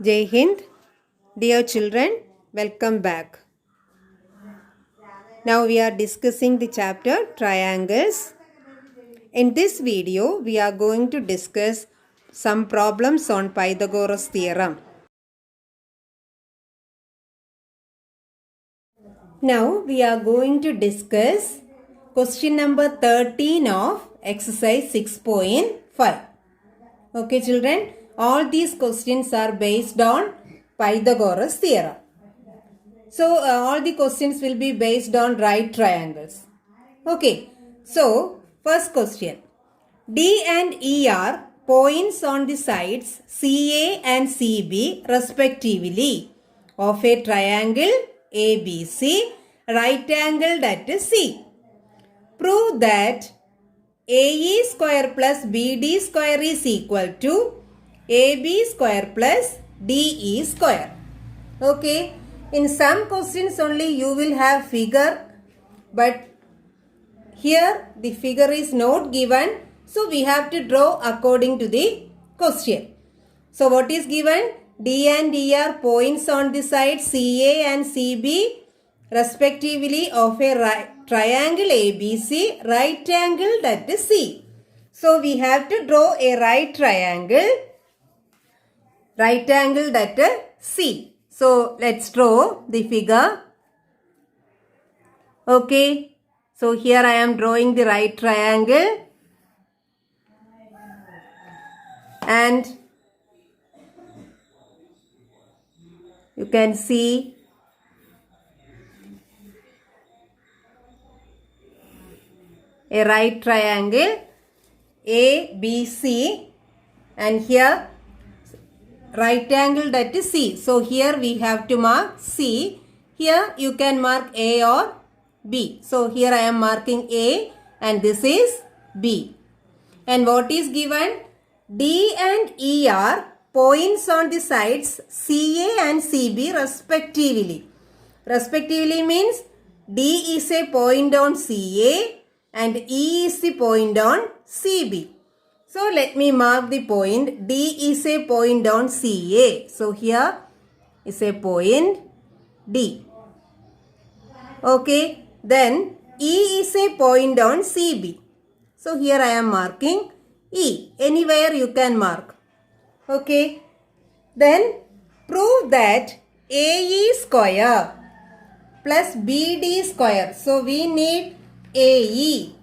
Jai Hind. Dear children, welcome back. Now we are discussing the chapter triangles. In this video, we are going to discuss some problems on Pythagoras theorem. Now we are going to discuss question number 13 of exercise 6.5. Okay children, all these questions are based on Pythagoras theorem. So all the questions will be based on right triangles. Okay, so first question. D and E are points on the sides CA and CB respectively of a triangle ABC right angled at C. Prove that AE square plus BD square is equal to AB square plus DE square. Okay, in some questions only you will have figure, but here the figure is not given, so we have to draw according to the question. So what is given? D and E are points on the side CA and CB respectively of a triangle ABC right angled at C. So we have to draw a right triangle at C. So let's draw the figure. Okay. So here I am drawing the right triangle. And you can see a right triangle ABC, and here right angled at C. So here we have to mark C. Here you can mark A or B. So here I am marking A and this is B. And what is given? D and E are points on the sides CA and CB respectively. Respectively means D is a point on CA and E is the point on CB. So let me mark the point. D is a point on CA. So here is a point D. Okay. Then E is a point on CB. So here I am marking E. Anywhere you can mark. Okay. Then prove that AE square plus BD square. So we need AE.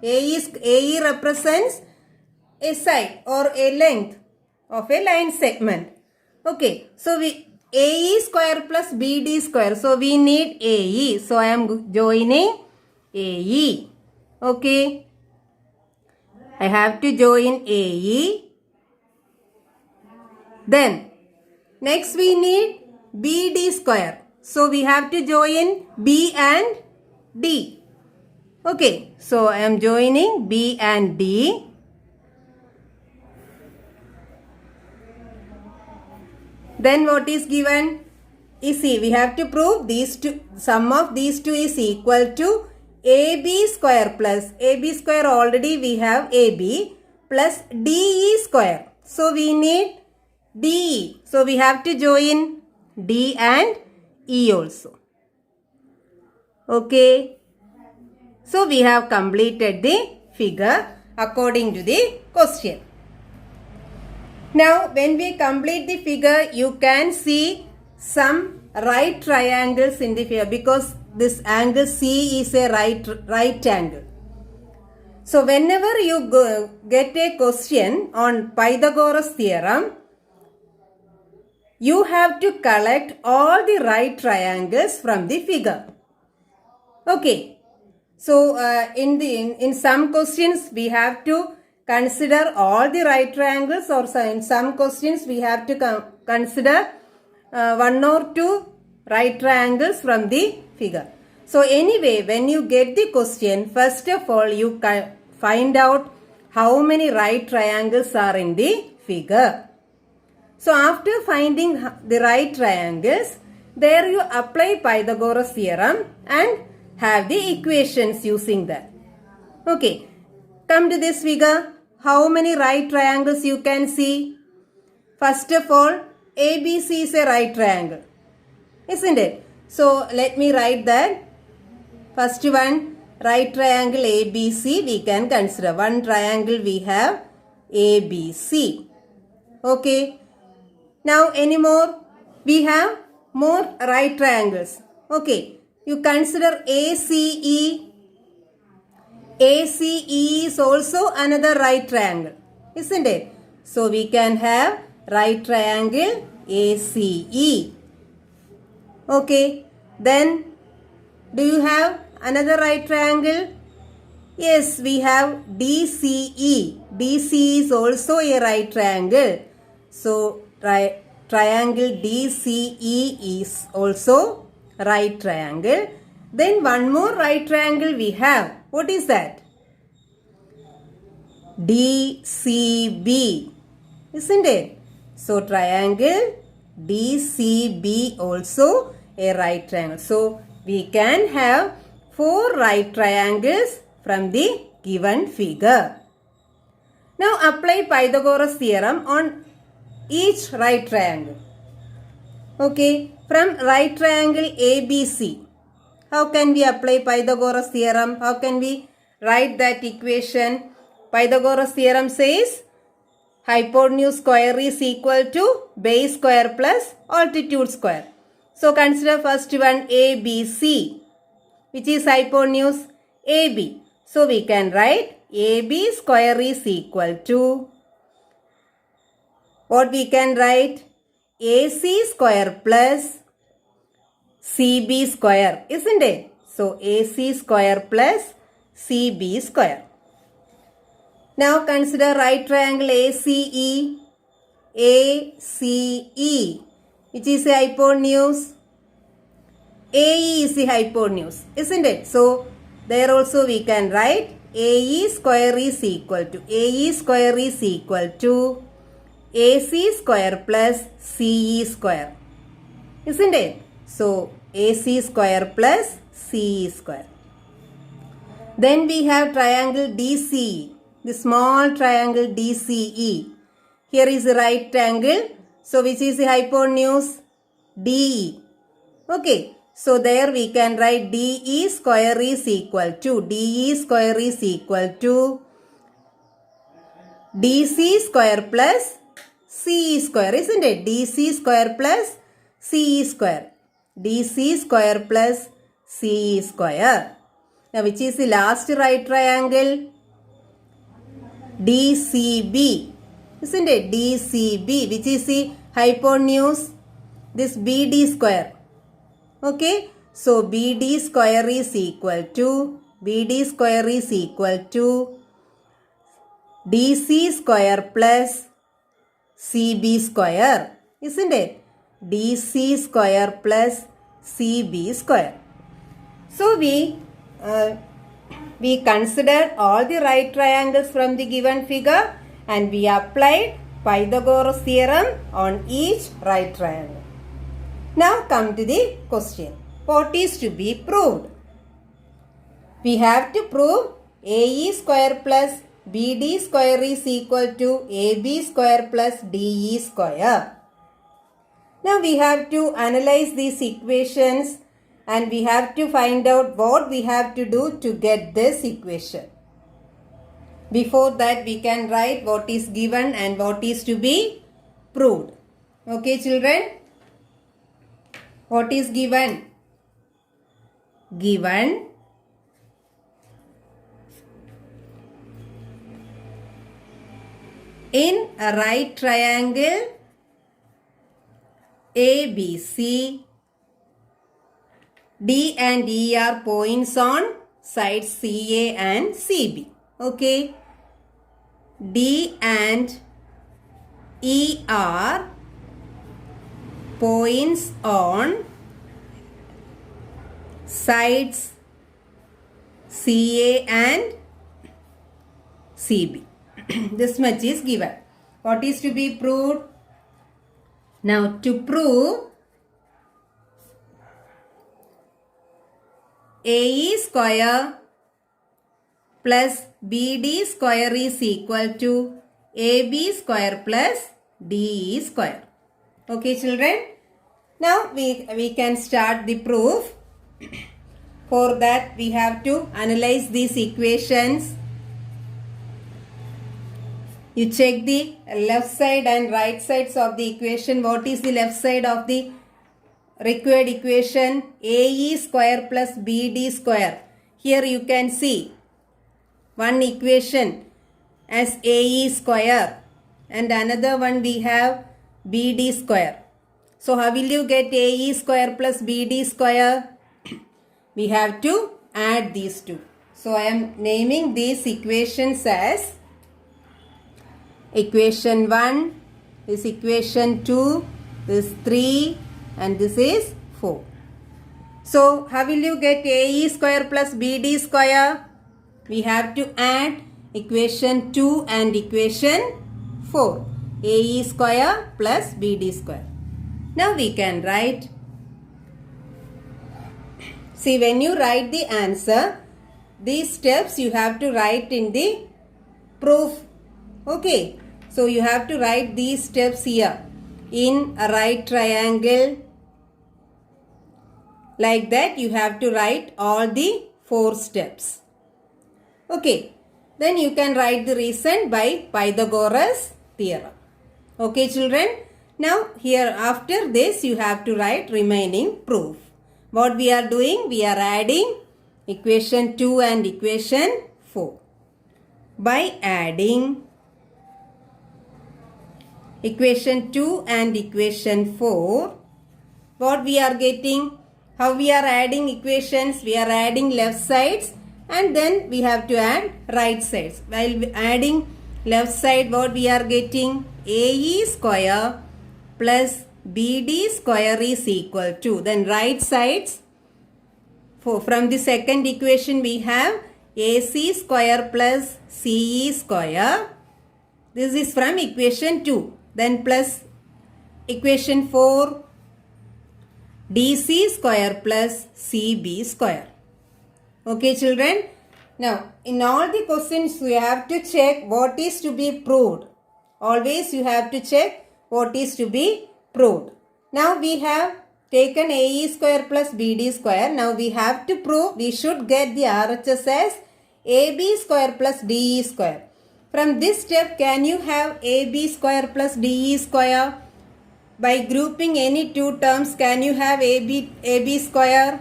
AE represents a side or a length of a line segment. Okay. So AE square plus BD square. So we need AE. So I am joining AE. Okay. I have to join AE. Then next we need BD square. So we have to join B and D. Okay. So I am joining B and D. Then what is given? See, we have to prove these two, sum of these two is equal to AB square plus AB square, already we have AB plus DE square. So we need DE. So we have to join D and E also. Okay. So we have completed the figure according to the question. Now when we complete the figure, you can see some right triangles in the figure because this angle C is a right angle. So whenever you get a question on Pythagoras theorem, you have to collect all the right triangles from the figure. Okay. So in some questions we have to consider all the right triangles, or in some questions we have to consider one or two right triangles from the figure. So anyway, when you get the question, first of all you find out how many right triangles are in the figure. So after finding the right triangles, there you apply Pythagoras theorem and have the equations using that. Okay, come to this figure. How many right triangles you can see? First of all, ABC is a right triangle, isn't it? So let me write that. First one, right triangle ABC we can consider. One triangle we have ABC. Okay. Now any more? We have more right triangles. Okay. You consider ACE. ACE is also another right triangle, isn't it? So we can have right triangle ACE. Okay. Then do you have another right triangle? Yes, we have DCE. DCE is also a right triangle. So triangle DCE is also right triangle. Then one more right triangle we have. What is that? DCB. Isn't it? So triangle DCB also a right triangle. So we can have 4 right triangles from the given figure. Now apply Pythagoras theorem on each right triangle. Okay, from right triangle ABC, how can we apply Pythagoras theorem? How can we write that equation? Pythagoras theorem says hypotenuse square is equal to base square plus altitude square. So consider first one ABC, which is hypotenuse AB. So we can write AB square is equal to, what we can write? AC square plus CB square, isn't it? So AC square plus CB square. Now consider right triangle ACE. ACE, which is a hypotenuse. AE is the hypotenuse, isn't it? So there also we can write AE square is equal to AC square plus CE square, isn't it? So AC square plus CE square. Then we have triangle DCE, the small triangle DCE. Here is the right angle. So which is the hypotenuse? DE. Okay. So there we can write DE square is equal to DC square plus CE square, isn't it? DC square plus CE square. DC square plus CE square. Now which is the last right triangle? DCB, isn't it? DCB, which is the hypotenuse? This BD square. Okay, so BD square is equal to DC square plus CB square, isn't it? DC square plus CB square. So we considered all the right triangles from the given figure and we applied Pythagoras theorem on each right triangle. Now come to the question. What is to be proved? We have to prove AE square plus BD square is equal to AB square plus DE square. Now we have to analyze these equations and we have to find out what we have to do to get this equation. Before that we can write what is given and what is to be proved. Okay children? What is given? Given in a right triangle ABC, D and E are points on sides CA and CB. Okay. D and E are points on sides CA and CB. This much is given. What is to be proved? Now to prove AE square plus BD square is equal to AB square plus DE square. Okay, children. Now we can start the proof. For that we have to analyze these equations. You check the left side and right sides of the equation. What is the left side of the required equation? AE square plus BD square. Here you can see one equation as AE square and another one we have BD square. So how will you get AE square plus BD square? We have to add these two. So I am naming these equations as equation 1, this equation 2, this 3 and this is 4. So how will you get AE square plus BD square? We have to add equation 2 and equation 4. AE square plus BD square. Now we can write. See, when you write the answer, these steps you have to write in the proof. Okay. So you have to write these steps here. In a right triangle. Like that you have to write all the 4 steps. Okay. Then you can write the reason by Pythagoras theorem. Okay, children. Now here after this you have to write remaining proof. What we are doing? We are adding equation 2 and equation 4. By adding equation 2 and equation 4, what we are getting? How we are adding equations? We are adding left sides and then we have to add right sides. While adding left side, what we are getting? AE square plus BD square is equal to. Then right sides, from the second equation we have AC square plus CE square. This is from equation 2. Then plus equation 4 DC square plus CB square. Okay, children. Now in all the questions you have to check what is to be proved. Always you have to check what is to be proved. Now we have taken AE square plus BD square. Now we have to prove we should get the RHS as AB square plus DE square. From this step, can you have AB square plus DE square? By grouping any two terms, can you have AB square?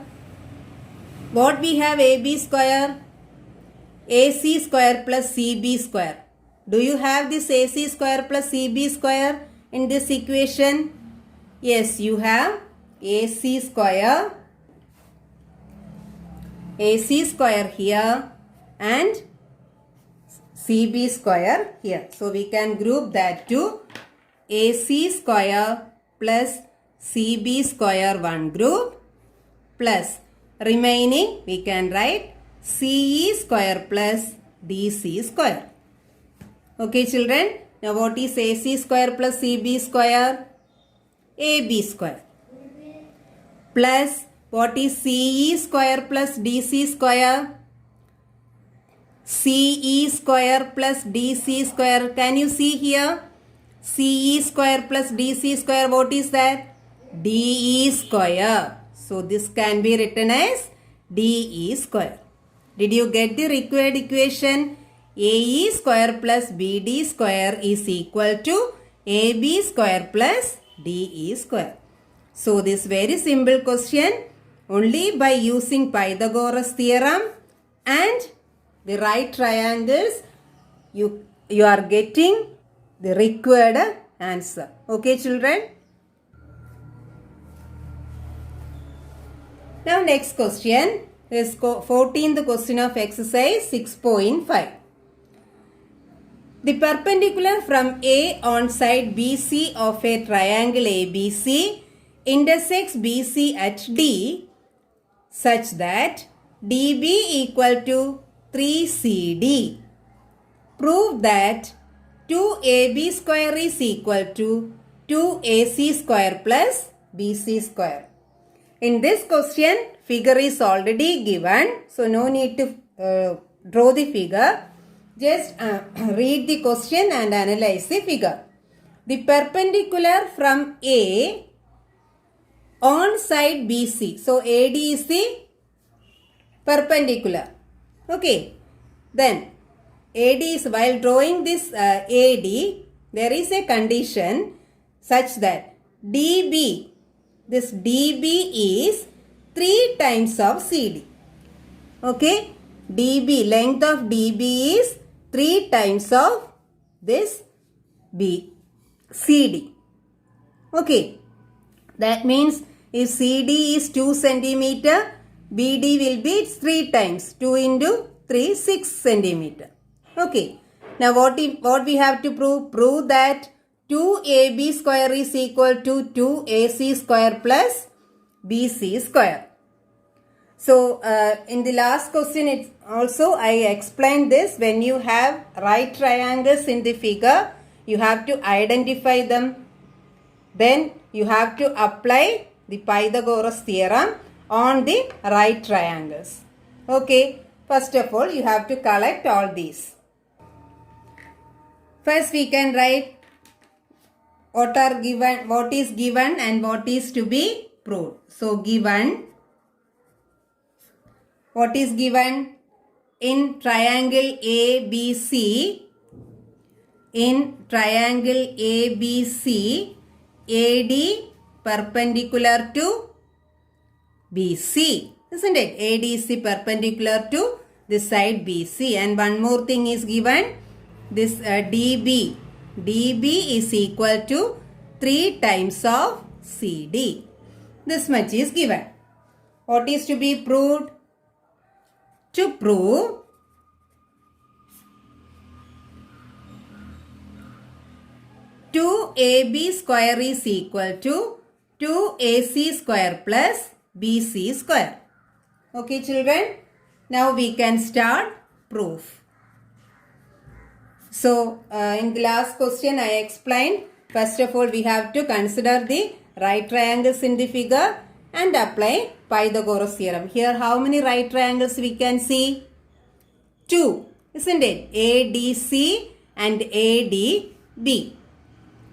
What we have AB square? AC square plus CB square. Do you have this AC square plus CB square in this equation? Yes, you have AC square here and CB square here. So we can group that to AC square plus CB square one group plus remaining we can write CE square plus DC square. Okay, children. Now what is AC square plus CB square? AB square. Plus what is CE square plus DC square? CE square plus DC square. Can you see here? CE square plus DC square. What is that? DE square. So this can be written as DE square. Did you get the required equation? AE square plus BD square is equal to AB square plus DE square. So this very simple question, only by using Pythagoras theorem and the right triangles you are getting the required answer. Okay, children. Now next question is 14th question of exercise 6.5. The perpendicular from A on side BC of a triangle ABC intersects BC at D such that DB equal to 3CD. Prove that 2AB square is equal to 2AC square plus BC square. In this question, figure is already given, so no need to draw the figure. Just read the question and analyze the figure. the perpendicular from A on side BC. So AD is the perpendicular. Okay. Then AD is, while drawing this AD, there is a condition such that DB, this DB is 3 times of CD. Okay. DB, length of DB is 3 times of this CD. Okay. That means if CD is 2 centimeter, BD will be 3 times. 2 into 3, 6 centimeter. Okay. Now what we have to prove? Prove that 2AB square is equal to 2AC square plus BC square. So in the last question it's also I explained this. When you have right triangles in the figure, you have to identify them. Then you have to apply the Pythagoras theorem on the right triangles. Okay. First of all, you have to collect all these. First we can write what is given and what is to be proved. So given, what is given in triangle ABC? In triangle ABC, AD perpendicular to BC, isn't it? AD is the perpendicular to this side BC. And one more thing is given, this DB. DB is equal to 3 times of CD. This much is given. What is to be proved? To prove AB square is equal to 2AC square plus BC square. Okay children, now we can start proof. So in the last question I explained, first of all we have to consider the right triangles in the figure and apply Pythagoras theorem. Here how many right triangles we can see? 2, isn't it? ADC and ADB.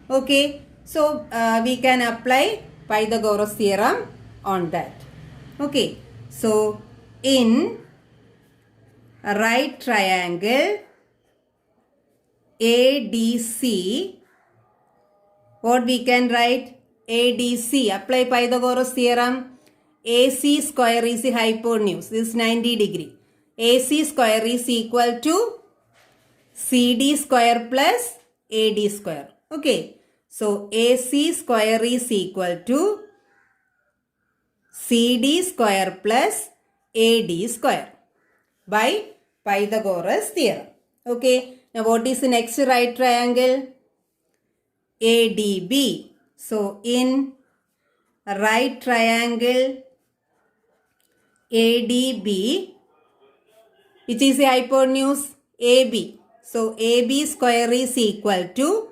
Okay, so we can apply Pythagoras theorem on that. Okay, so in a right triangle ADC, what we can write? ADC, apply Pythagoras theorem. AC square is the hypotenuse. This is 90 degree. AC square is equal to CD square plus AD square. Okay. So AC square is equal to CD square plus AD square by Pythagoras theorem. Okay. Now what is the next right triangle? ADB. So in a right triangle ADB, which is the hypotenuse? AB. So AB square is equal to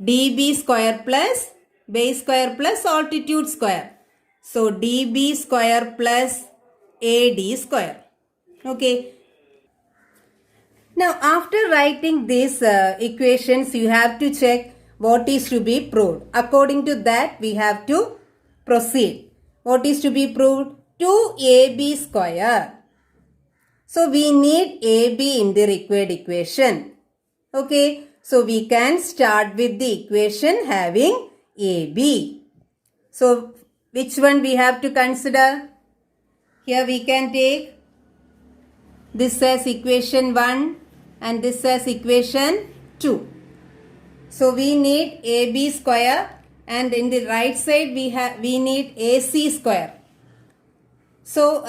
DB square plus base square plus altitude square. So DB square plus AD square. Okay. Now after writing these equations, you have to check what is to be proved. According to that, we have to proceed. What is to be proved? 2AB square. So we need AB in the required equation. Okay. So we can start with the equation having AB. So which one we have to consider? Here we can take this as equation 1 and this as equation 2. So we need AB square and in the right side we need AC square. So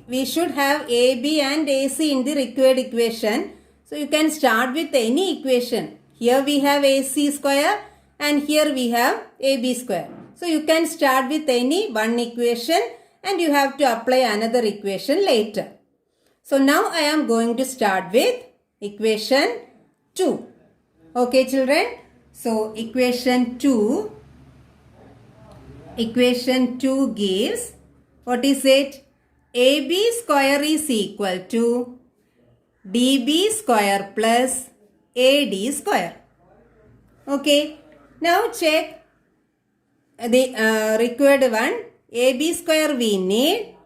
we should have AB and AC in the required equation. So you can start with any equation. Here we have AC square and here we have AB square. So you can start with any one equation and you have to apply another equation later. So now I am going to start with equation 2. Okay children. So equation 2 gives, what is it? AB square is equal to DB square plus AD square. Okay. Now check the required one. AB square we need.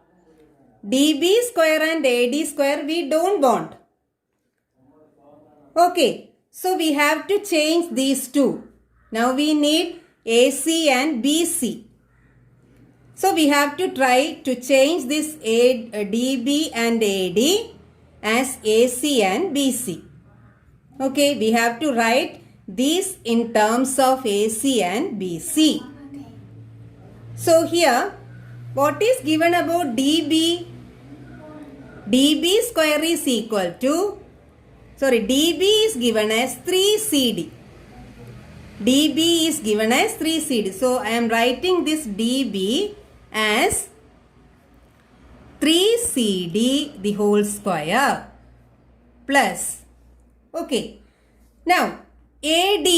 DB square and AD square we don't want. Okay. So we have to change these two. Now we need AC and BC. So we have to try to change this DB and AD as AC and BC. Okay, we have to write these in terms of AC and BC. So here, what is given about DB? DB square is equal to, DB is given as 3CD. DB is given as 3CD. So I am writing this DB as 3CD the whole square plus. Okay. Now AD.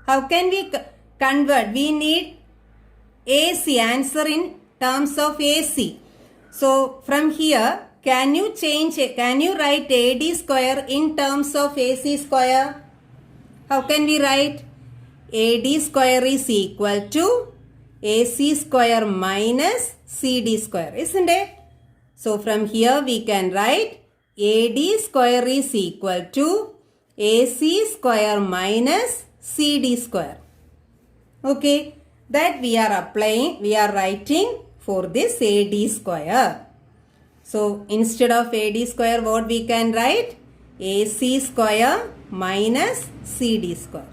How can we convert? We need AC, answer in terms of AC. So from here, can you write AD square in terms of AC square? How can we write? AD square is equal to AC square minus CD square, isn't it? So from here we can write AD square is equal to AC square minus CD square. Okay, that we are writing for this AD square. So instead of AD square, what we can write? AC square minus CD square.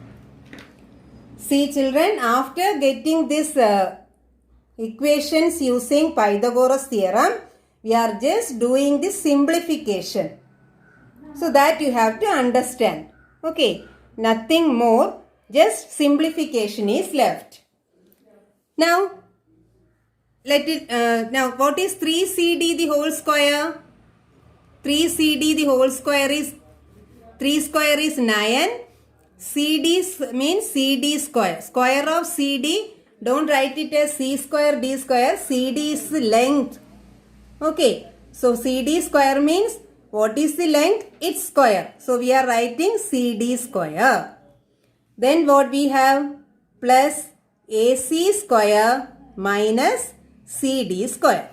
See children, after getting this equations using Pythagoras theorem, we are just doing the simplification. So that you have to understand. Okay, nothing more, just simplification is left. Now, now what is 3CD the whole square? 3CD the whole square is, 3 square is 9. CD means CD square. Square of CD, don't write it as C square, D square. CD is length. Okay, so CD square means what is the length? It's square. So we are writing CD square. Then what we have? Plus AC square minus CD square.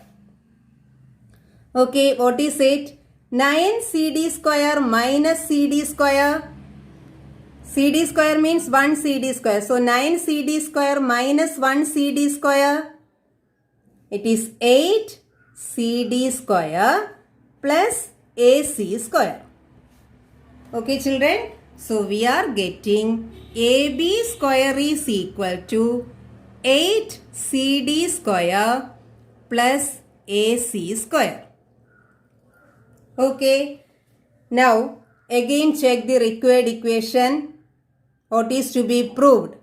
Okay, what is it? 9 CD square minus CD square. CD square means 1 CD square. So 9 CD square minus 1 CD square. It is 8 CD square plus AC square. Okay children. So we are getting AB square is equal to 8 CD square plus AC square. Okay. Now again check the required equation. What is to be proved?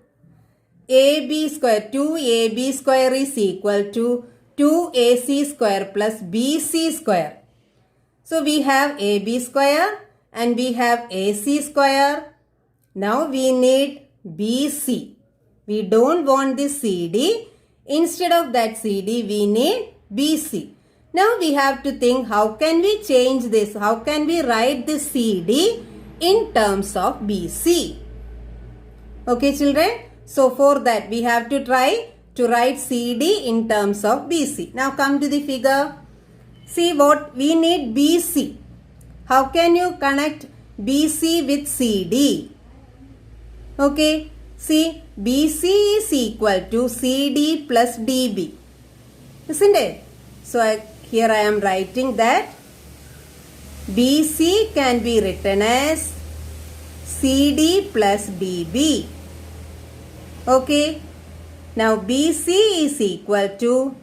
AB square, 2AB square is equal to 2AC square plus BC square. So we have AB square and we have AC square. Now we need BC. We don't want the CD. Instead of that CD, we need BC. Now we have to think, how can we change this? How can we write this CD in terms of BC? Okay children. So for that we have to try to write CD in terms of BC. Now come to the figure. See what we need BC. How can you connect BC with CD? Okay. See, BC is equal to CD plus DB. Isn't it? So here I am writing that BC can be written as CD plus DB. Okay. Now BC is equal to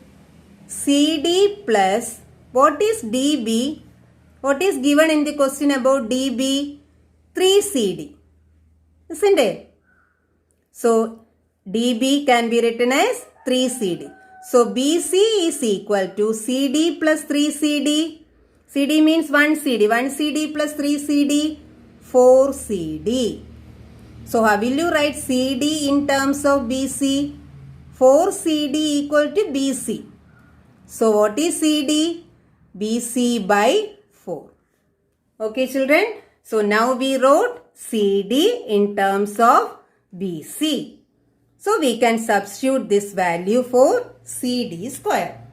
CD plus, what is DB? What is given in the question about DB? 3CD. Isn't it? So DB can be written as 3CD. So BC is equal to CD plus 3CD. CD means 1 CD. 1 CD plus 3 CD, 4 CD. So how will you write CD in terms of BC? 4 CD equal to BC. So what is CD? BC by 4. Okay children. So now we wrote CD in terms of BC. So we can substitute this value for CD square.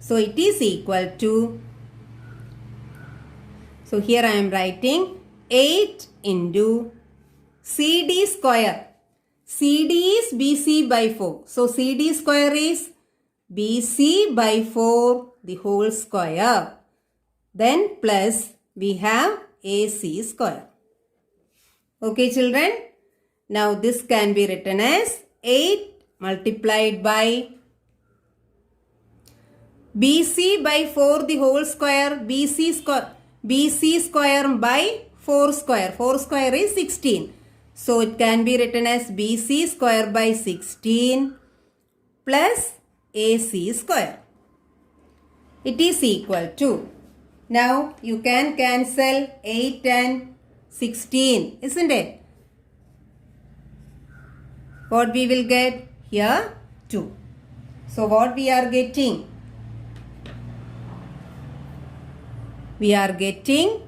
So it is equal to, so here I am writing 8 into CD square. CD is BC by 4. So CD square is BC by 4 the whole square. Then plus we have AC square. Okay children. Now this can be written as 8 multiplied by BC by 4 the whole square. BC square by 4 square. 4 square is 16. So it can be written as BC square by 16 plus AC square. It is equal to, now you can cancel 8 and 16, isn't it? What we will get here? 2. So what we are getting? We are getting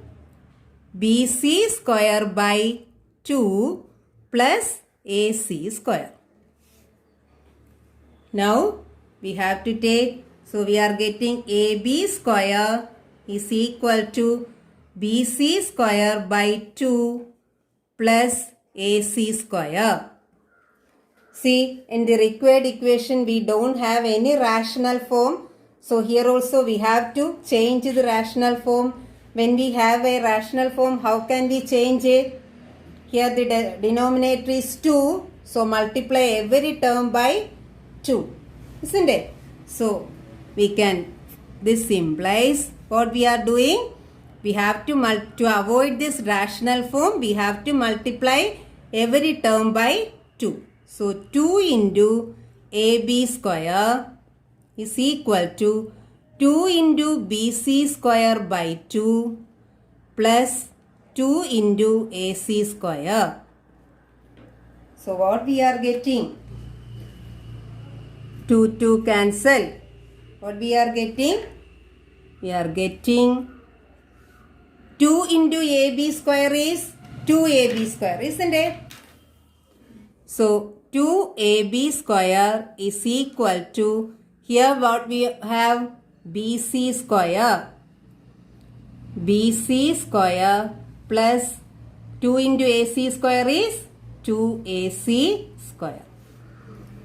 BC square by 2 plus AC square. Now we have to take, so we are getting AB square is equal to BC square by 2 plus AC square. See, in the required equation we don't have any rational form. So here also we have to change the rational form. When we have a rational form, how can we change it? Here the denominator is 2. So multiply every term by 2. Isn't it? So we can, this implies what we are doing. We have to avoid this rational form, we have to multiply every term by 2. So 2 into AB square is equal to 2 into BC square by 2 plus 2 into AC square. So what we are getting? 2 cancel. What we are getting? We are getting 2 into AB square is 2AB square, isn't it? So 2AB square is equal to, here what we have? BC square. BC square plus 2 into AC square is 2AC square.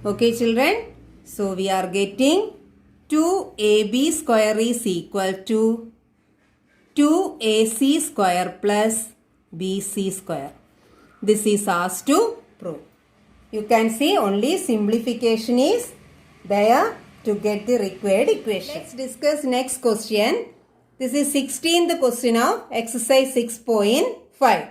Okay children. So we are getting 2AB square is equal to 2AC square plus BC square. This is asked to prove. You can see only simplification is there to get the required equation. Let's discuss next question. This is 16th question of exercise 6.5.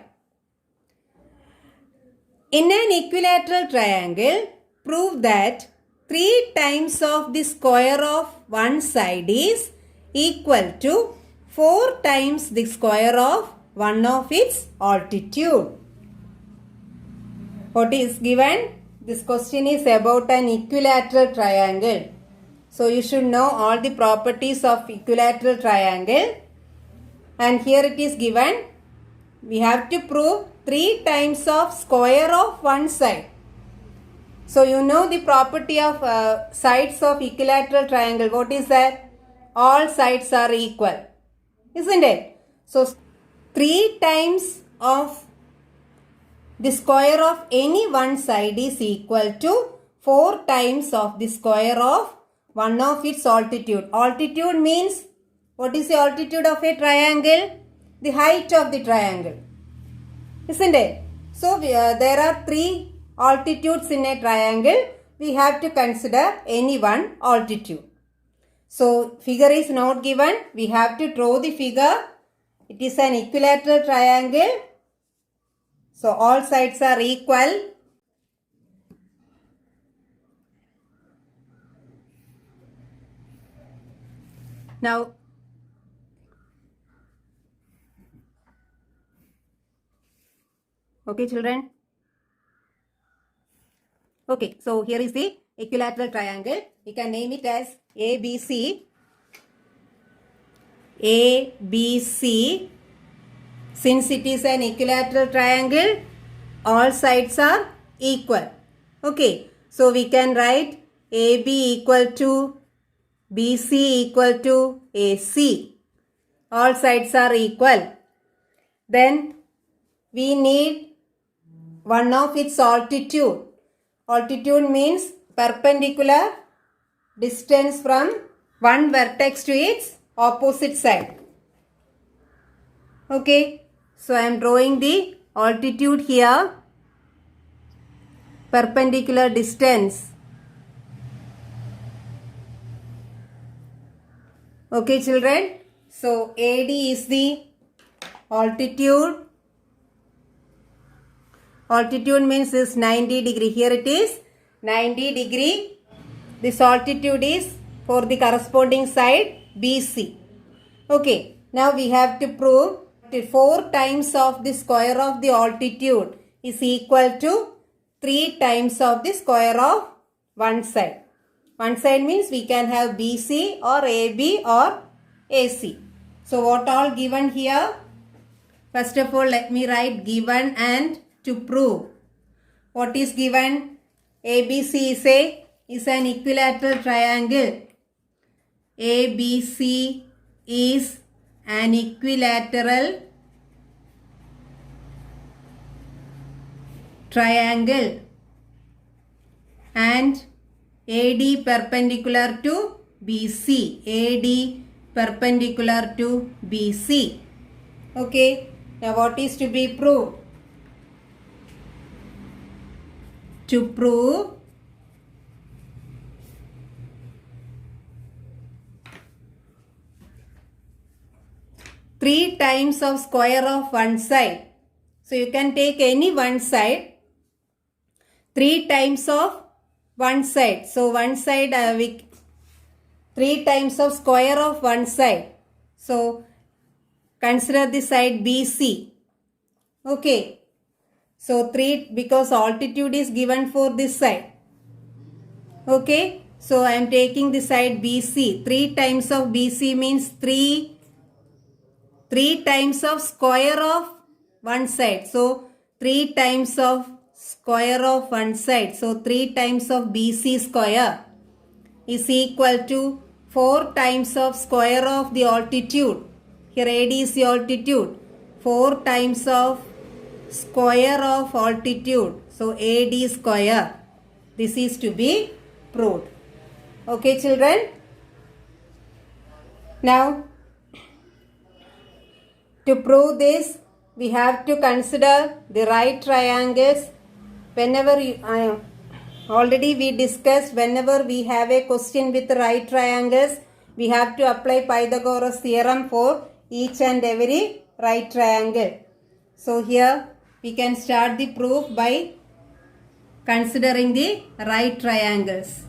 In an equilateral triangle, prove that 3 times of the square of one side is equal to 4 times the square of one of its altitude. What is given? This question is about an equilateral triangle. So you should know all the properties of equilateral triangle. And here it is given. We have to prove 3 times of square of one side. So you know the property of sides of equilateral triangle. What is that? All sides are equal. Isn't it? So 3 times of the square of any one side is equal to 4 times of the square of one of its altitude. Altitude means, what is the altitude of a triangle? The height of the triangle. Isn't it? So there are 3 altitudes in a triangle. We have to consider any one altitude. So figure is not given. We have to draw the figure. It is an equilateral triangle. So all sides are equal. Now okay children. Okay, so here is the equilateral triangle. We can name it as ABC. ABC Since it is an equilateral triangle, all sides are equal. Okay, so we can write AB equal to BC equal to AC. All sides are equal. Then we need one of its altitude. Altitude means perpendicular distance from one vertex to its opposite side. Okay, so I am drawing the altitude here. Perpendicular distance. Okay, children. So AD is the altitude. Altitude means is 90 degree. Here it is 90 degree. This altitude is for the corresponding side BC. Okay, now we have to prove 4 times of the square of the altitude is equal to 3 times of the square of one side. One side means we can have BC or AB or AC. So what all given here? First of all, let me write given and to prove. What is given? ABC is an equilateral triangle. ABC is an equilateral triangle and AD perpendicular to BC. AD perpendicular to BC. Okay, now what is to be proved? To prove three times of square of one side. So you can take any one side. 3 times of one side. So one side 3 times of square of one side. So consider the side BC. Okay. So 3 because altitude is given for this side. Okay. So I am taking the side BC. 3 times of BC means 3 times of square of one side. So 3 times of square of one side. So 3 times of BC square is equal to 4 times of square of the altitude. Here AD is the altitude. 4 times of square of altitude. So AD square. This is to be proved. Okay, children. Now, to prove this, we have to consider the right triangles. Whenever already we discussed, whenever we have a question with right triangles, we have to apply Pythagoras theorem for each and every right triangle. So here we can start the proof by considering the right triangles.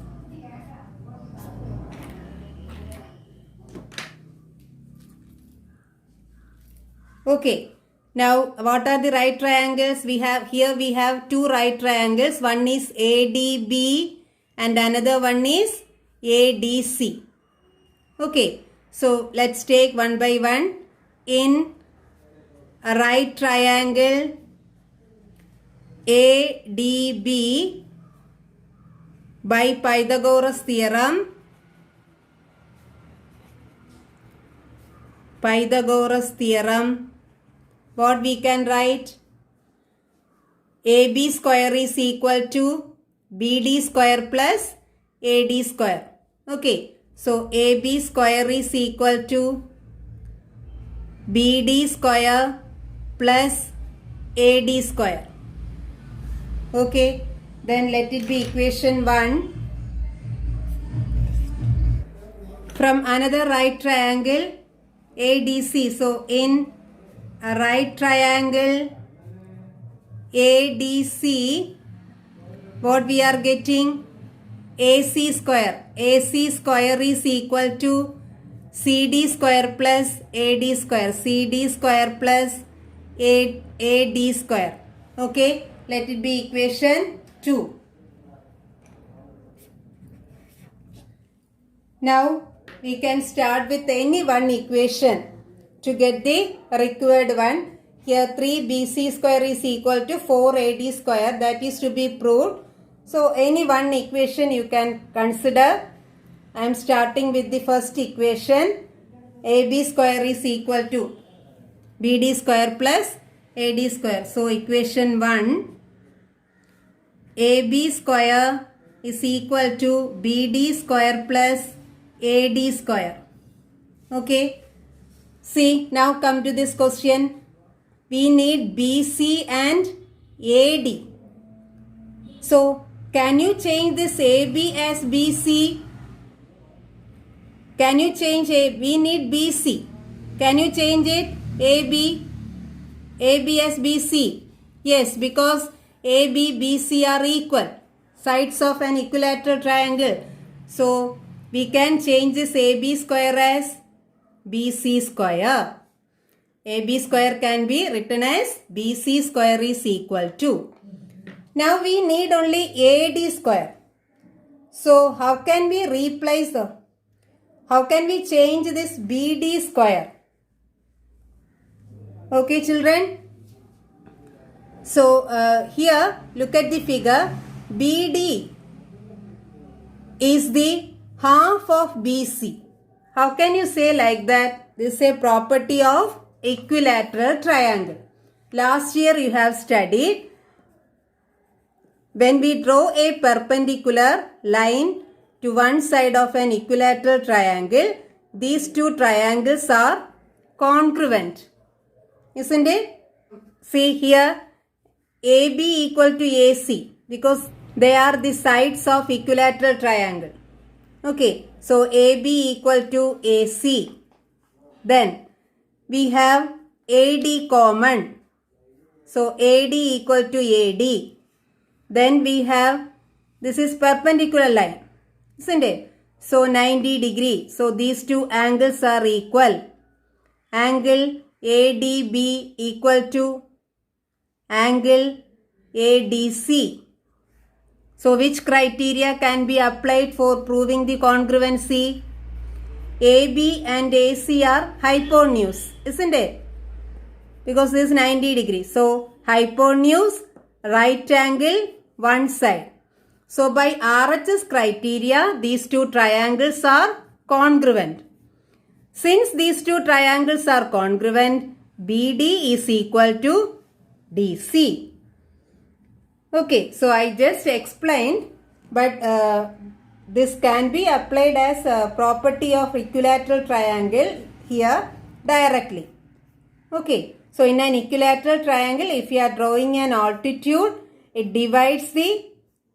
Okay. Now, what are the right triangles? We have two right triangles. One is ADB and another one is ADC. Okay. So, let's take one by one. In a right triangle ADB, by Pythagoras theorem, what we can write? AB square is equal to BD square plus AD square. Okay. So AB square is equal to BD square plus AD square. Okay. Then let it be equation 1. From another right triangle ADC. So in a right triangle ADC, what we are getting? AC square. AC square is equal to CD square plus AD square. CD square plus AD square. Okay. Let it be equation 2. Now we can start with any one equation to get the required one. here 3BC square is equal to 4AD square. That is to be proved. So any one equation you can consider. I am starting with the first equation. AB square is equal to BD square plus AD square. So equation 1, AB square is equal to BD square plus AD square. Okay. See, now come to this question. We need BC and AD. So, can you change this AB as BC? Can you change A? We need BC. Can you change it? AB as BC. Yes, because AB, BC are equal. Sides of an equilateral triangle. So, we can change this AB square as BC square. AB square can be written as BC square is equal to. Now we need only AD square. So how can we replace how can we change this BD square? Okay children. So here look at the figure. BD is the half of BC. How can you say like that? This is a property of equilateral triangle. Last year you have studied when we draw a perpendicular line to one side of an equilateral triangle, these two triangles are congruent. Isn't it? See here, AB equal to AC because they are the sides of equilateral triangle. Okay, so AB equal to AC. Then we have AD common. So AD equal to AD. Then we have, this is perpendicular line, isn't it? So 90 degree. So these two angles are equal. Angle ADB equal to angle ADC. So which criteria can be applied for proving the congruency? AB and AC are hypotenuse, isn't it? Because this is 90 degrees. So hypotenuse, right angle, one side. So by RHS criteria, these two triangles are congruent. Since these two triangles are congruent, BD is equal to DC. Okay, so I just explained, but this can be applied as a property of equilateral triangle here directly. Okay, so in an equilateral triangle, if you are drawing an altitude, it divides the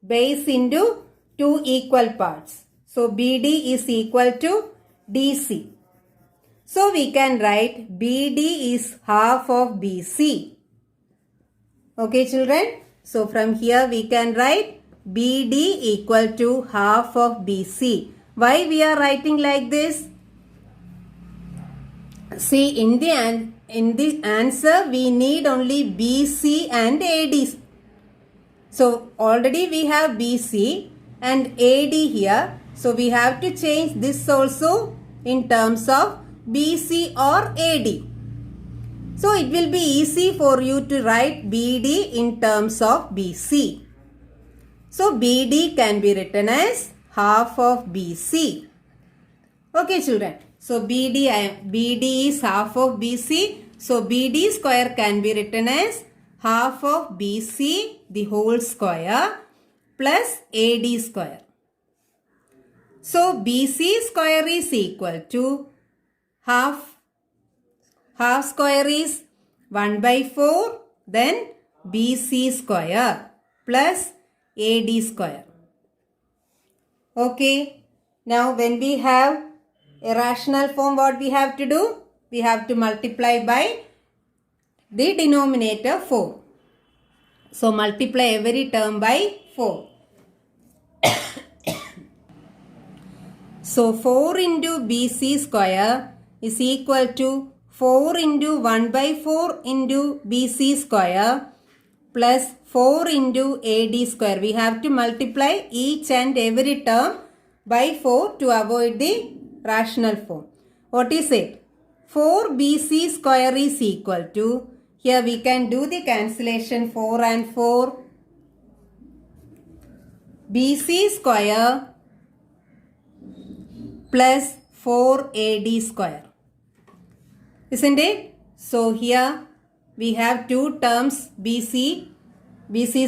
base into two equal parts. So BD is equal to DC. So we can write BD is half of BC. Okay children. So from here we can write BD equal to half of BC. Why we are writing like this? See, in the answer we need only BC and AD. So already we have BC and AD here. So we have to change this also in terms of BC or AD. So it will be easy for you to write BD in terms of BC. So BD can be written as half of BC. Okay children. So BD is half of BC. So BD square can be written as half of BC the whole square plus AD square. So BC square is equal to half square is 1 by 4, then BC square plus AD square. Okay, now when we have a rational form, what we have to do? We have to multiply by the denominator 4. So multiply every term by 4. So 4 into BC square is equal to 4 into 1 by 4 into BC square plus 4 into AD square. We have to multiply each and every term by 4 to avoid the rational form. What is it? 4BC square is equal to Here we can do the cancellation 4 and 4. BC square plus 4AD square. Isn't it? So here we have two terms BC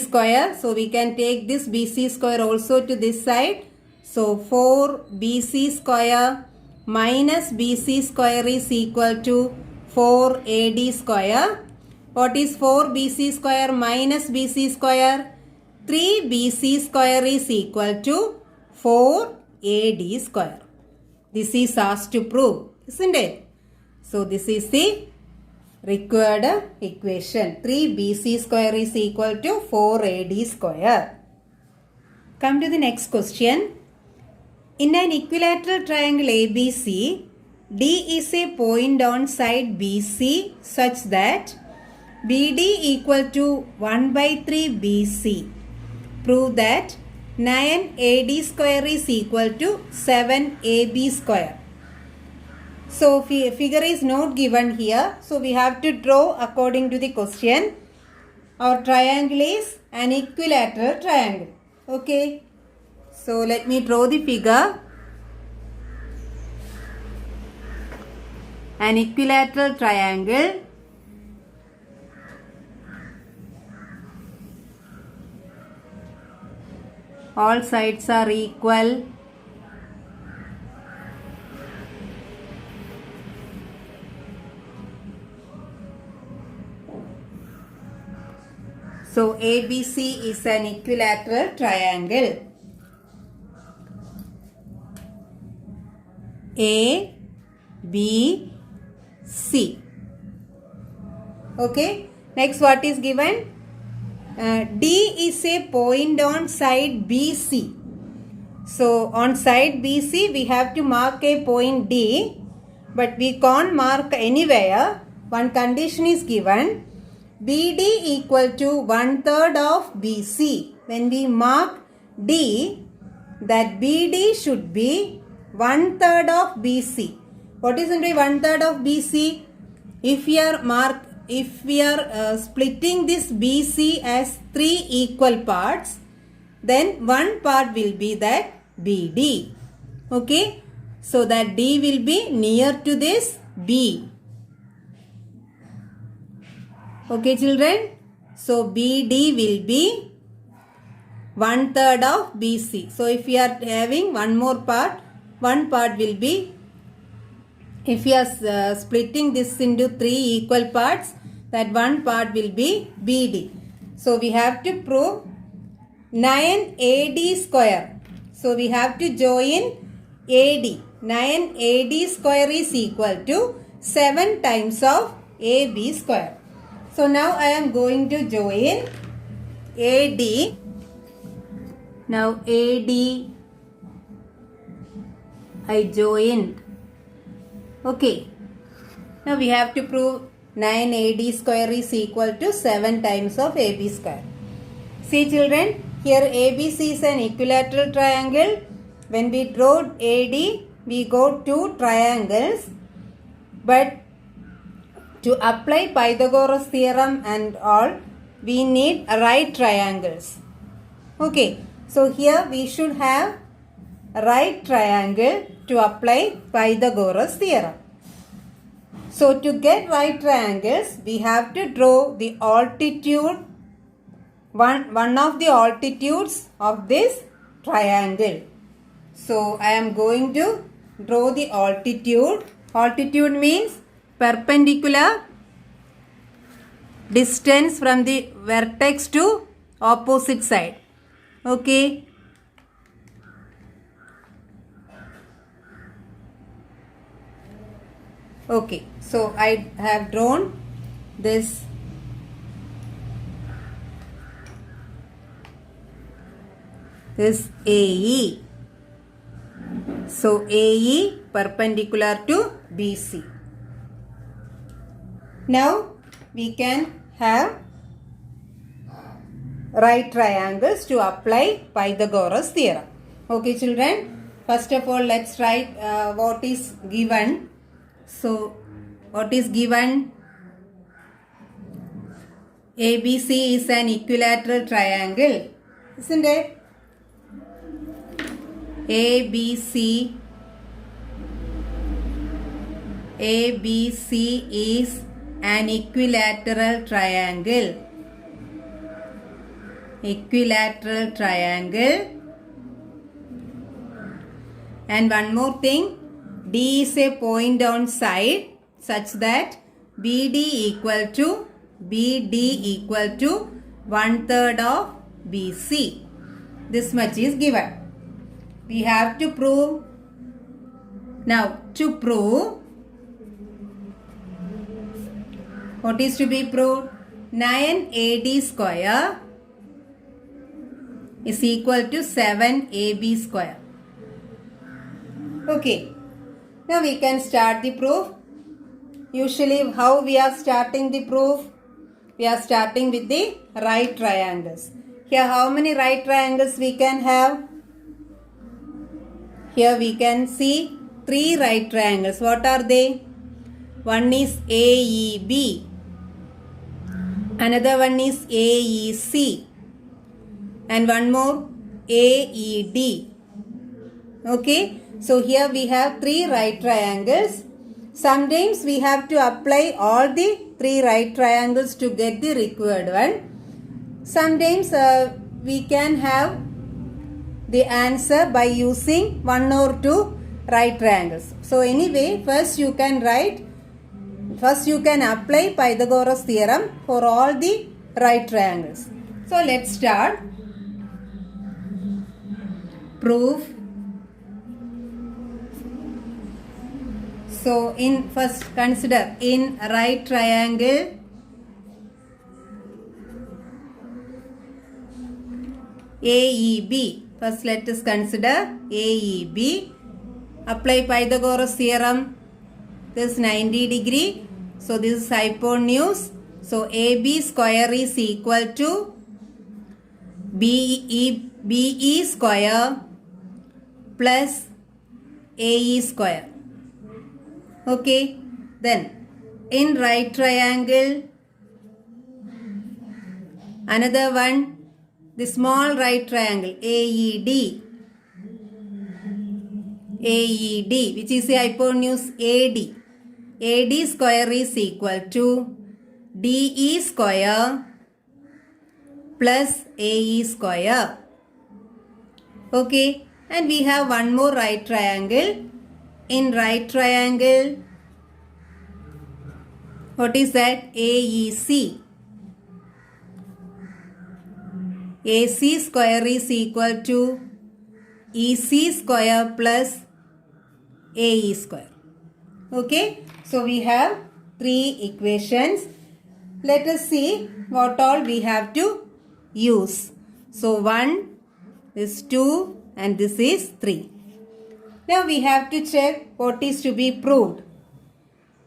square. So we can take this BC square also to this side. So 4BC square minus BC square is equal to 4AD square. What is 4BC square minus BC square? 3BC square is equal to 4AD square. This is asked to prove, isn't it? So this is the required equation. 3BC square is equal to 4AD square. Come to the next question. In an equilateral triangle ABC, D is a point on side BC such that BD equal to 1 by 3 BC. Prove that 9AD square is equal to 7AB square. So figure is not given here. So we have to draw according to the question. Our triangle is an equilateral triangle. Okay. So let me draw the figure. An equilateral triangle. All sides are equal. So ABC is an equilateral triangle. A, B, C. Okay. Next, what is given? D is a point on side BC. So on side BC we have to mark a point D, but we can't mark anywhere. One condition is given. BD equal to 1/3 of BC. When we mark D, that BD should be 1/3 of BC. What is into 1/3 of BC? If we are splitting this BC as 3 equal parts, then one part will be that BD. Okay. So that D will be near to this B. Okay children. So BD will be 1/3 of BC. So if we are having one more part, one part will be, if we are splitting this into 3 equal parts, that one part will be BD. So we have to prove 9AD square. So we have to join AD. 9AD square is equal to 7 times of AB square. So now I am going to join AD. Now AD I joined. Okay. Now we have to prove 9AD square is equal to 7 times of AB square. See children, here ABC is an equilateral triangle. When we draw AD, we got two triangles. But to apply Pythagoras theorem and all, we need right triangles. Okay. So here we should have a right triangle to apply Pythagoras theorem. So to get right triangles, we have to draw the altitude, one of the altitudes of this triangle. So I am going to draw the altitude. Altitude means perpendicular distance from the vertex to opposite side. Okay. Okay. So I have drawn this AE. So AE perpendicular to BC. Now we can have right triangles to apply Pythagoras theorem. Okay children, first of all let's write what is given. So what is given? ABC is an equilateral triangle, isn't it? ABC is an equilateral triangle. Equilateral triangle. And one more thing, D is a point on side such that BD equal to 1/3 of BC. This much is given. We have to prove. Now to prove, what is to be proved? 9AD square is equal to 7AB square. Okay. Now we can start the proof. Usually how we are starting the proof? We are starting with the right triangles. Here how many right triangles we can have? Here we can see 3 right triangles. What are they? One is AEB. Another one is AEC. And one more AED. Okay. So here we have 3 right triangles. Sometimes we have to apply all the 3 right triangles to get the required one. Sometimes we can have the answer by using 1 or 2 right triangles. So anyway, first you can apply Pythagoras theorem for all the right triangles. So let's start. Proof. So first consider in right triangle AEB. First let us consider AEB. Apply Pythagoras theorem. This is 90 degree. So this is hypotenuse. So AB square is equal to BE square plus AE square. Okay, then in right triangle, another one, the small right triangle AED, which is the hypotenuse AD. AD square is equal to DE square plus AE square. Okay, and we have one more right triangle. In right triangle, what is that? AEC. AC square is equal to EC square plus AE square. Okay, so we have 3 equations. Let us see what all we have to use. So 1 is 2 and this is 3. Now we have to check what is to be proved.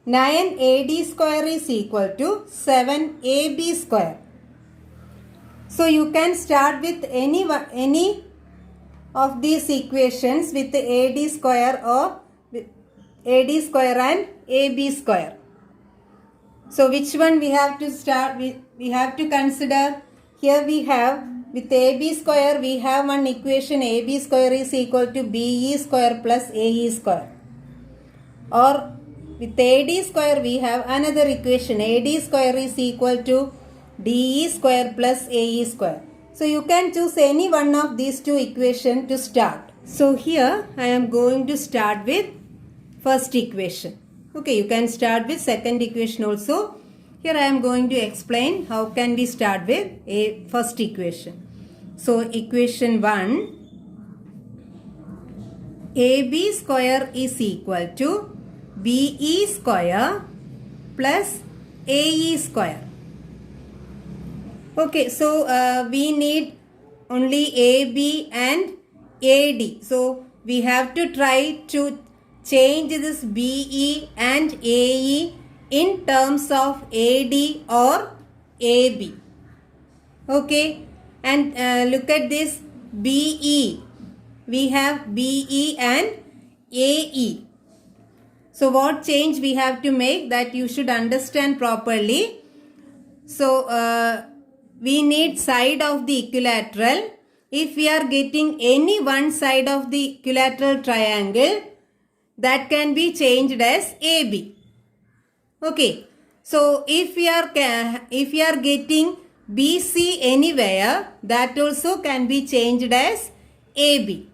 9AD square is equal to 7AB square. So you can start with any of these equations with the AD square or with AD square and AB square. So which one we have to start with? We have to consider. Here we have with AB square, we have one equation, AB square is equal to BE square plus AE square. Or with AD square, we have another equation, AD square is equal to DE square plus AE square. So you can choose any one of these 2 equations to start. So here I am going to start with first equation. Okay, you can start with second equation also. Here I am going to explain how can we start with a first equation. So equation 1, AB square is equal to BE square plus AE square. Okay, so we need only AB and AD. So we have to try to change this BE and AE in terms of AD or AB. Okay, and look at this BE. We have BE and AE. So what change we have to make, that you should understand properly. So we need side of the equilateral. If we are getting any one side of the equilateral triangle, that can be changed as AB. Okay. So if we are getting BC anywhere, that also can be changed as AB.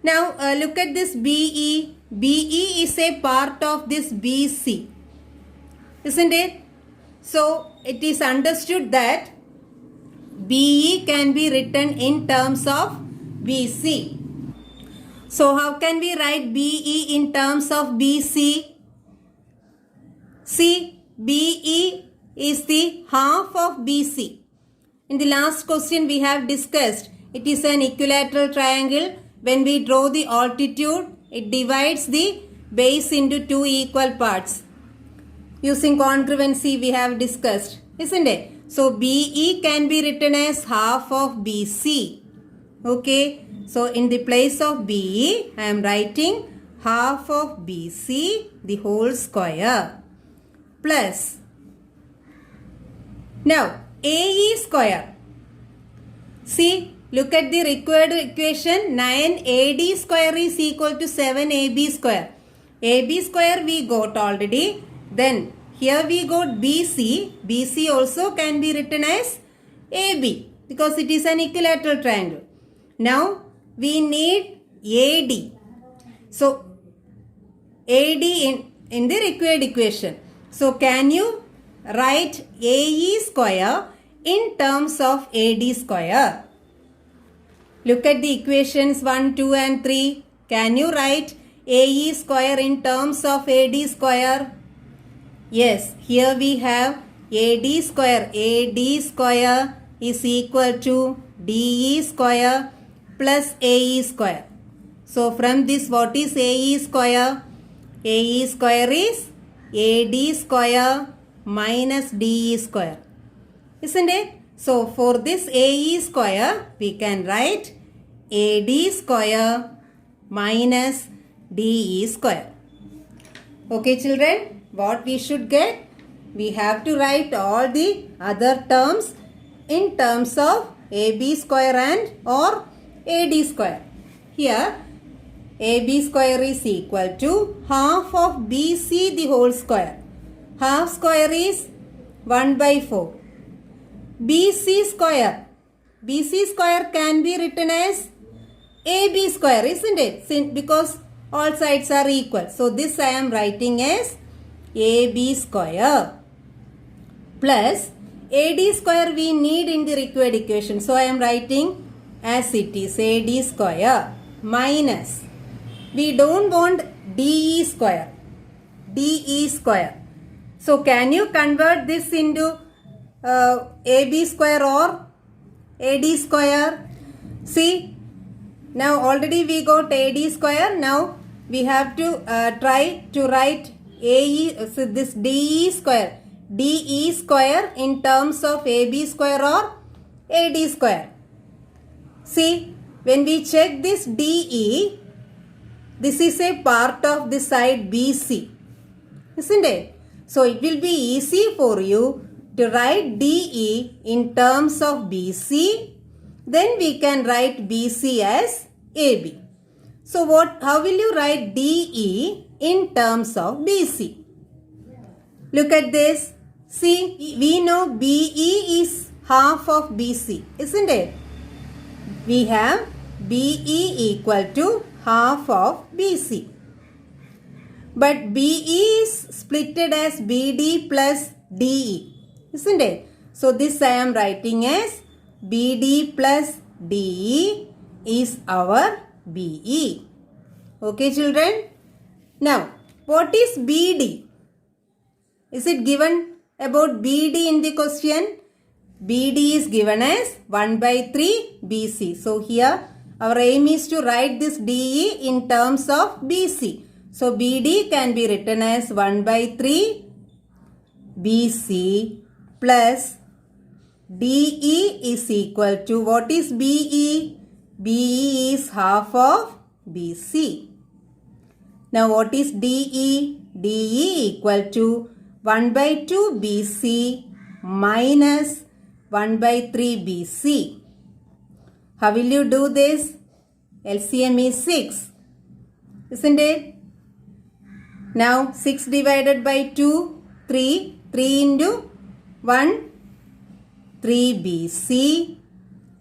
Now look at this BE. BE is a part of this BC, isn't it? So it is understood that BE can be written in terms of BC. So how can we write BE in terms of BC? See, BE is the half of BC. In the last question we have discussed, it is an equilateral triangle. When we draw the altitude, it divides the base into two equal parts. Using congruency we have discussed, isn't it? So BE can be written as half of BC. Okay. So in the place of BE, I am writing half of BC the whole square plus. Now AE square. See, look at the required equation. 9AD square is equal to 7AB square. AB square we got already. Then here we got BC. BC also can be written as AB because it is an equilateral triangle. Now we need AD. So AD in the required equation. So can you write AE square in terms of AD square? Look at the equations 1, 2 and 3. Can you write AE square in terms of AD square? Yes, here we have AD square. AD square is equal to DE square plus AE square. So from this, what is AE square? AE square is AD square minus DE square. Isn't it? So for this AE square, we can write AD square minus DE square. Okay children, what we should get? We have to write all the other terms in terms of AB square and or AD square. Here AB square is equal to half of BC the whole square. Half square is 1 by 4. BC square. BC square can be written as AB square, isn't it? Because all sides are equal. So this I am writing as AB square plus AD square we need in the required equation. So I am writing as it is AD square minus. We don't want DE square. DE square. So can you convert this into AB square or AD square? See, now already we got AD square. Now we have to try to write this DE square. DE square in terms of AB square or AD square. See, when we check this DE, this is a part of the side BC, isn't it? So it will be easy for you to write DE in terms of BC. Then we can write BC as AB. So how will you write DE in terms of BC? Look at this. See, we know BE is half of BC, isn't it? We have BE equal to half of BC. But BE is splitted as BD plus DE, isn't it? So this I am writing as BD plus DE is our BE. Okay children? Now, what is BD? Is it given about BD in the question? BD is given as 1 by 3 BC. So here our aim is to write this DE in terms of BC. So BD can be written as 1 by 3 BC plus DE is equal to, what is BE? BE is half of BC. Now what is DE? DE equal to 1 by 2 BC minus 1 by 3 BC. How will you do this? LCM is 6. Isn't it? Now 6 divided by 2, 3. 3 into 1, 3 BC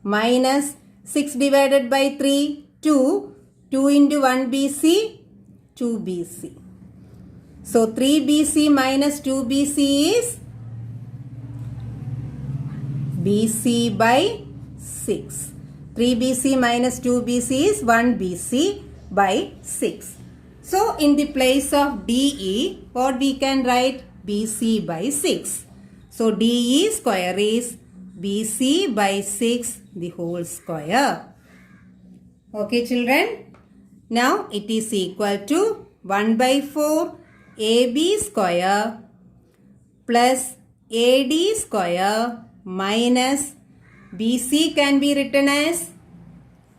minus 6 divided by 3, 2. 2 into 1 BC, 2 BC. So 3 BC minus 2 BC is BC by 6. 3 BC minus 2 BC is 1 BC by 6. So in the place of DE, what we can write? BC by 6. So DE square is BC by 6 the whole square. Okay children. Now it is equal to 1 by 4 AB square plus AD square minus BC can be written as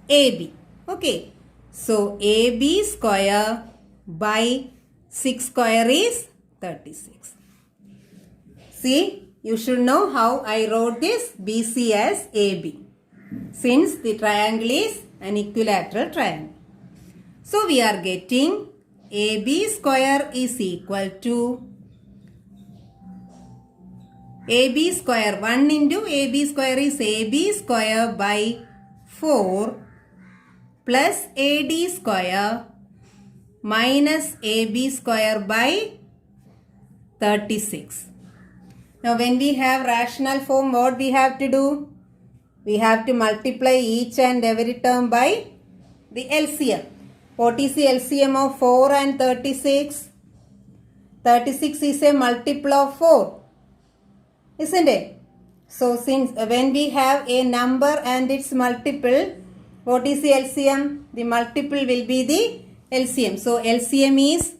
AB. Okay. So AB square by 6 square is 36. See, you should know how I wrote this BC as AB, since the triangle is an equilateral triangle. So we are getting AB square is equal to AB square. 1 into AB square is AB square by 4 plus AD square minus AB square by 36. Now when we have rational form, what we have to do? We have to multiply each and every term by the LCM. What is the LCM of 4 and 36? 36 is a multiple of 4. Isn't it? So since when we have a number and its multiple, what is the LCM? The multiple will be the LCM. So LCM is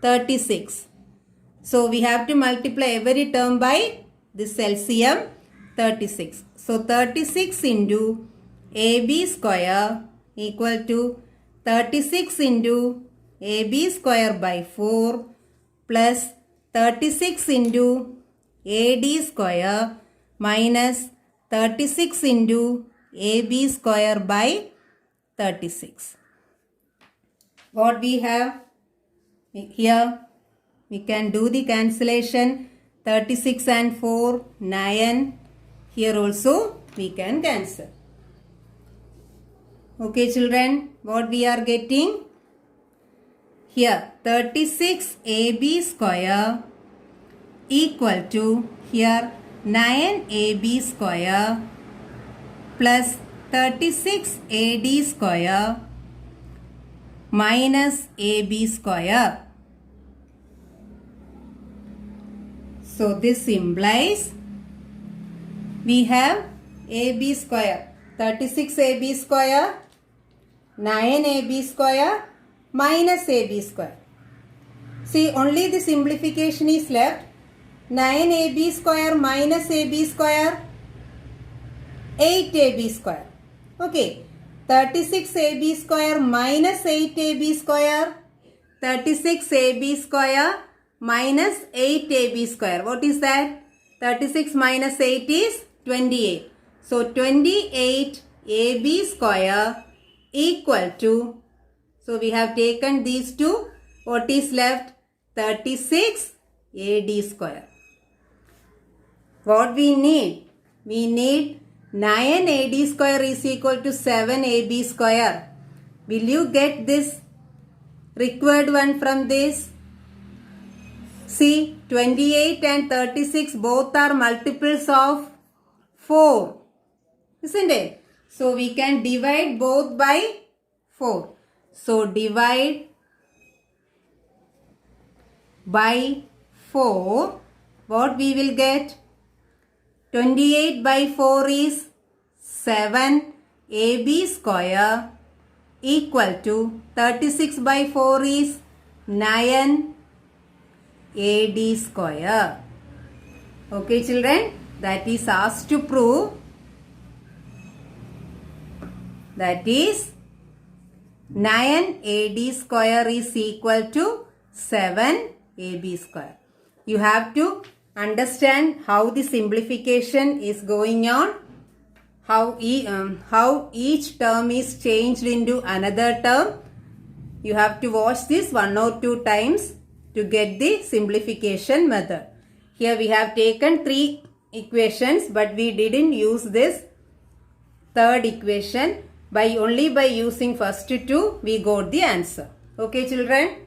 36. So we have to multiply every term by this LCM 36. So 36 into AB square equal to 36 into AB square by 4 plus 36 into AD square minus 36 into AB square by 36. What we have here? We can do the cancellation. 36 and 4, 9. Here also we can cancel. Okay children, what we are getting? Here 36 AB square equal to here 9 AB square plus 36 AD square minus AB square. So this implies we have AB square, 36 AB square, 9 AB square minus AB square. See, only the simplification is left. 9 AB square minus AB square, 8 AB square. Okay, 36 AB square minus 8 AB square, 36 AB square minus 8 AB square. What is that? 36 minus 8 is 28. So 28 AB square equal to, so we have taken these two. What is left? 36 AD square. What we need? We need 9 AD square is equal to 7 AB square. Will you get this required one from this? See, 28 and 36 both are multiples of 4. Isn't it? So we can divide both by 4. So divide by 4. What we will get? 28 by 4 is 7 AB square equal to 36 by 4 is 9 AD square. Okay children, that is asked to prove. That is 9 AD square is equal to 7 AB square. You have to understand how the simplification is going on, how each term is changed into another term. You have to watch this 1 or 2 times to get the simplification method. Here we have taken 3 equations, but we didn't use this third equation. Only by using first 2 we got the answer. Okay children.